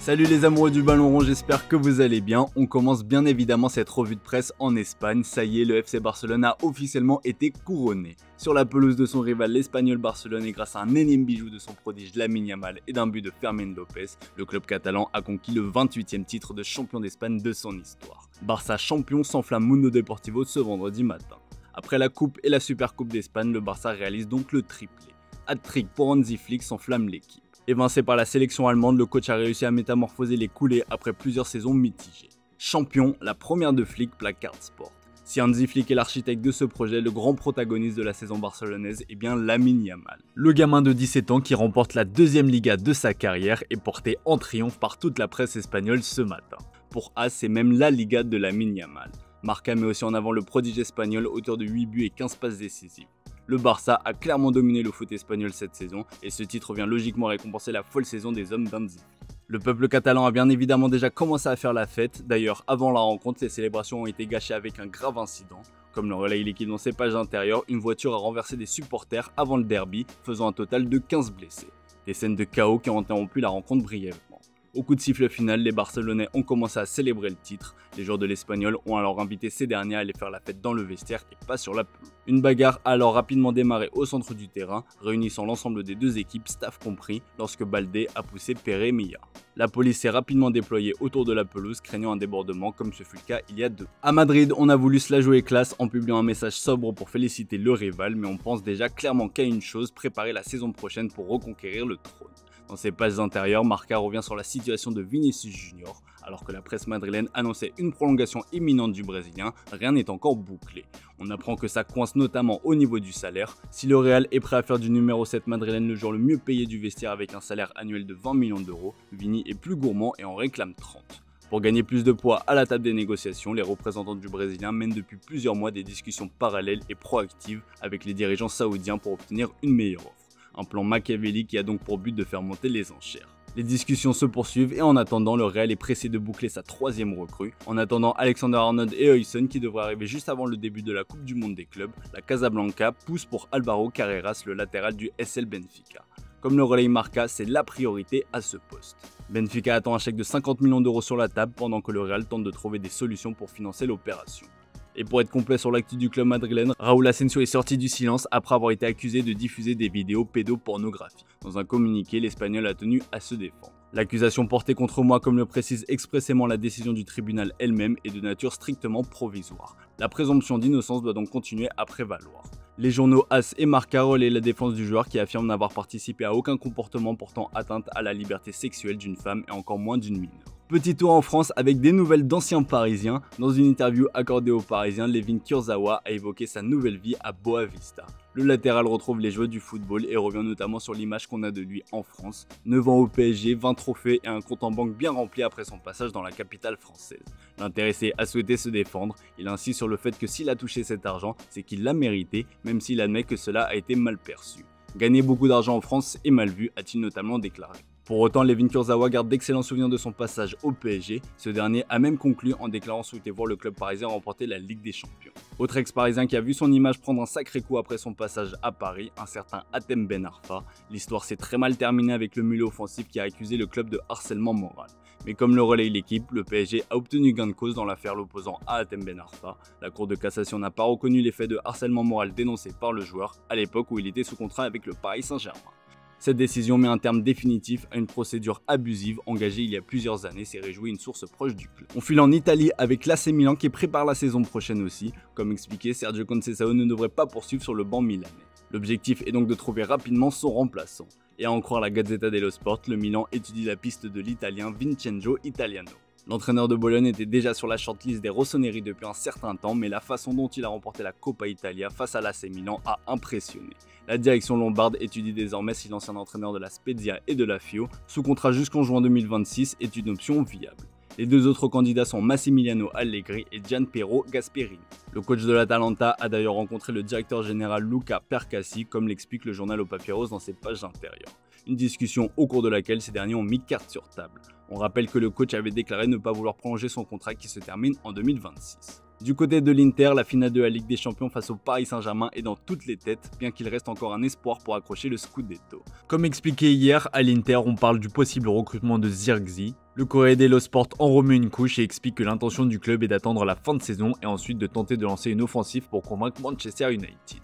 Salut les amoureux du ballon rond, j'espère que vous allez bien. On commence bien évidemment cette revue de presse en Espagne. Ça y est, le FC Barcelone a officiellement été couronné. Sur la pelouse de son rival, l'Espagnol Barcelone, et grâce à un énième bijou de son prodige Lamine Yamal et d'un but de Fermín López, le club catalan a conquis le 28e titre de champion d'Espagne de son histoire. Barça champion s'enflamme Mundo Deportivo ce vendredi matin. Après la Coupe et la Supercoupe d'Espagne, le Barça réalise donc le triplé. Hat-trick pour Hansi Flick s'enflamme l'équipe. Évincé par la sélection allemande, le coach a réussi à métamorphoser les coulées après plusieurs saisons mitigées. Champion, la première de Flick placard Sport. Si Hansi Flick est l'architecte de ce projet, le grand protagoniste de la saison barcelonaise est bien Lamine Yamal. Le gamin de 17 ans qui remporte la deuxième Liga de sa carrière est porté en triomphe par toute la presse espagnole ce matin. Pour AS, c'est même la Liga de Lamine Yamal. Marca met aussi en avant le prodige espagnol, auteur de 8 buts et 15 passes décisives. Le Barça a clairement dominé le foot espagnol cette saison et ce titre vient logiquement récompenser la folle saison des hommes d'Hansi. Le peuple catalan a bien évidemment déjà commencé à faire la fête. D'ailleurs, avant la rencontre, les célébrations ont été gâchées avec un grave incident. Comme le relaye l'équipe dans ses pages intérieures, une voiture a renversé des supporters avant le derby, faisant un total de 15 blessés. Des scènes de chaos qui ont interrompu la rencontre brièvement. Au coup de sifflet final, les Barcelonais ont commencé à célébrer le titre. Les joueurs de l'Espagnol ont alors invité ces derniers à aller faire la fête dans le vestiaire et pas sur la pelouse. Une bagarre a alors rapidement démarré au centre du terrain, réunissant l'ensemble des deux équipes, staff compris, lorsque Baldé a poussé Pere Milla. La police s'est rapidement déployée autour de la pelouse, craignant un débordement comme ce fut le cas il y a 2 ans. À Madrid, on a voulu se la jouer classe en publiant un message sobre pour féliciter le rival, mais on pense déjà clairement qu'à une chose, préparer la saison prochaine pour reconquérir le trône. Dans ses pages intérieures, Marca revient sur la situation de Vinicius Junior. Alors que la presse madrilène annonçait une prolongation imminente du Brésilien, rien n'est encore bouclé. On apprend que ça coince notamment au niveau du salaire. Si le Real est prêt à faire du numéro 7 madrilène le joueur le mieux payé du vestiaire avec un salaire annuel de 20 millions d'euros, Vini est plus gourmand et en réclame 30. Pour gagner plus de poids à la table des négociations, les représentants du Brésilien mènent depuis plusieurs mois des discussions parallèles et proactives avec les dirigeants saoudiens pour obtenir une meilleure offre. Un plan machiavélique qui a donc pour but de faire monter les enchères. Les discussions se poursuivent et en attendant, le Real est pressé de boucler sa 3e recrue. En attendant Alexander-Arnold et Huijsen qui devraient arriver juste avant le début de la Coupe du Monde des clubs, la Casablanca pousse pour Álvaro Carreras, le latéral du SL Benfica. Comme le relaye Marca, c'est la priorité à ce poste. Benfica attend un chèque de 50 millions d'euros sur la table pendant que le Real tente de trouver des solutions pour financer l'opération. Et pour être complet sur l'actu du club madrilène, Raúl Asensio est sorti du silence après avoir été accusé de diffuser des vidéos pédopornographiques. Dans un communiqué, l'Espagnol a tenu à se défendre. L'accusation portée contre moi, comme le précise expressément la décision du tribunal elle-même, est de nature strictement provisoire. La présomption d'innocence doit donc continuer à prévaloir. Les journaux AS et Marca relaient la défense du joueur qui affirme n'avoir participé à aucun comportement portant atteinte à la liberté sexuelle d'une femme et encore moins d'une mineure. Petit tour en France avec des nouvelles d'anciens Parisiens. Dans une interview accordée aux Parisiens, Layvin Kurzawa a évoqué sa nouvelle vie à Boavista. Le latéral retrouve les joies du football et revient notamment sur l'image qu'on a de lui en France. 9 ans au PSG, 20 trophées et un compte en banque bien rempli après son passage dans la capitale française. L'intéressé a souhaité se défendre, il insiste sur le fait que s'il a touché cet argent, c'est qu'il l'a mérité, même s'il admet que cela a été mal perçu. Gagner beaucoup d'argent en France est mal vu, a-t-il notamment déclaré. Pour autant, Layvin Kurzawa garde d'excellents souvenirs de son passage au PSG. Ce dernier a même conclu en déclarant souhaiter voir le club parisien remporter la Ligue des Champions. Autre ex-parisien qui a vu son image prendre un sacré coup après son passage à Paris, un certain Hatem Ben Arfa. L'histoire s'est très mal terminée avec le mulot offensif qui a accusé le club de harcèlement moral. Mais comme le relaye l'équipe, le PSG a obtenu gain de cause dans l'affaire l'opposant à Hatem Ben Arfa. La Cour de cassation n'a pas reconnu les faits de harcèlement moral dénoncés par le joueur à l'époque où il était sous contrat avec le Paris Saint-Germain. Cette décision met un terme définitif à une procédure abusive engagée il y a plusieurs années, s'est réjoui une source proche du club. On file en Italie avec l'AC Milan qui prépare la saison prochaine aussi. Comme expliqué, Sergio Conceição ne devrait pas poursuivre sur le banc milanais. L'objectif est donc de trouver rapidement son remplaçant. Et à en croire la Gazzetta dello Sport, le Milan étudie la piste de l'Italien Vincenzo Italiano. L'entraîneur de Bologne était déjà sur la shortlist des Rossoneri depuis un certain temps, mais la façon dont il a remporté la Coppa Italia face à l'AC Milan a impressionné. La direction lombarde étudie désormais si l'ancien entraîneur de la Spezia et de la Fio, sous contrat jusqu'en juin 2026, est une option viable. Les deux autres candidats sont Massimiliano Allegri et Gianpiero Gasperini. Le coach de l'Atalanta a d'ailleurs rencontré le directeur général Luca Percassi, comme l'explique le journal au Papyrus dans ses pages intérieures. Une discussion au cours de laquelle ces derniers ont mis carte sur table. On rappelle que le coach avait déclaré ne pas vouloir prolonger son contrat qui se termine en 2026. Du côté de l'Inter, la finale de la Ligue des Champions face au Paris Saint-Germain est dans toutes les têtes, bien qu'il reste encore un espoir pour accrocher le Scudetto. Comme expliqué hier, à l'Inter, on parle du possible recrutement de Zirkzee. Le Corriere dello Sport en remet une couche et explique que l'intention du club est d'attendre la fin de saison et ensuite de tenter de lancer une offensive pour convaincre Manchester United.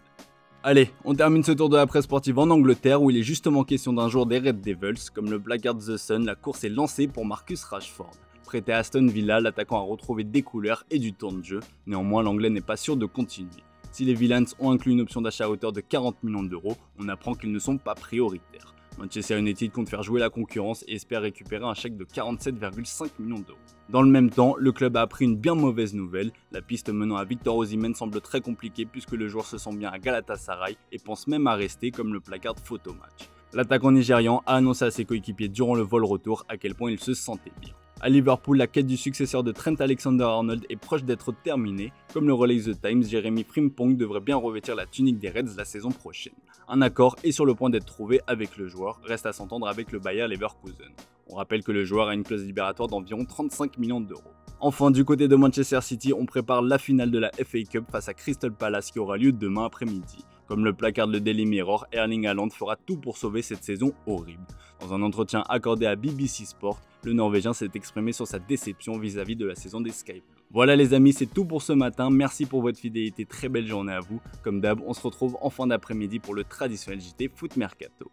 Allez, on termine ce tour de la presse sportive en Angleterre où il est justement question d'un jour des Red Devils. Comme le placard The Sun, la course est lancée pour Marcus Rashford. Prêté à Aston Villa, l'attaquant a retrouvé des couleurs et du temps de jeu. Néanmoins, l'anglais n'est pas sûr de continuer. Si les Villains ont inclus une option d'achat à hauteur de 40 millions d'euros, on apprend qu'ils ne sont pas prioritaires. Manchester United compte faire jouer la concurrence et espère récupérer un chèque de 47,5 millions d'euros. Dans le même temps, le club a appris une bien mauvaise nouvelle. La piste menant à Victor Osimhen semble très compliquée puisque le joueur se sent bien à Galatasaray et pense même à rester comme le placard Photomatch. L'attaquant nigérian a annoncé à ses coéquipiers durant le vol retour à quel point il se sentait bien. À Liverpool, la quête du successeur de Trent Alexander-Arnold est proche d'être terminée. Comme le relaye The Times, Jeremy Frimpong devrait bien revêtir la tunique des Reds la saison prochaine. Un accord est sur le point d'être trouvé avec le joueur, reste à s'entendre avec le Bayer Leverkusen. On rappelle que le joueur a une clause libératoire d'environ 35 millions d'euros. Enfin, du côté de Manchester City, on prépare la finale de la FA Cup face à Crystal Palace qui aura lieu demain après-midi. Comme le placard de Daily Mirror, Erling Haaland fera tout pour sauver cette saison horrible. Dans un entretien accordé à BBC Sport, le Norvégien s'est exprimé sur sa déception vis-à-vis de la saison des Sky Blues. Voilà les amis, c'est tout pour ce matin, merci pour votre fidélité, très belle journée à vous. Comme d'hab, on se retrouve en fin d'après-midi pour le traditionnel JT Foot Mercato.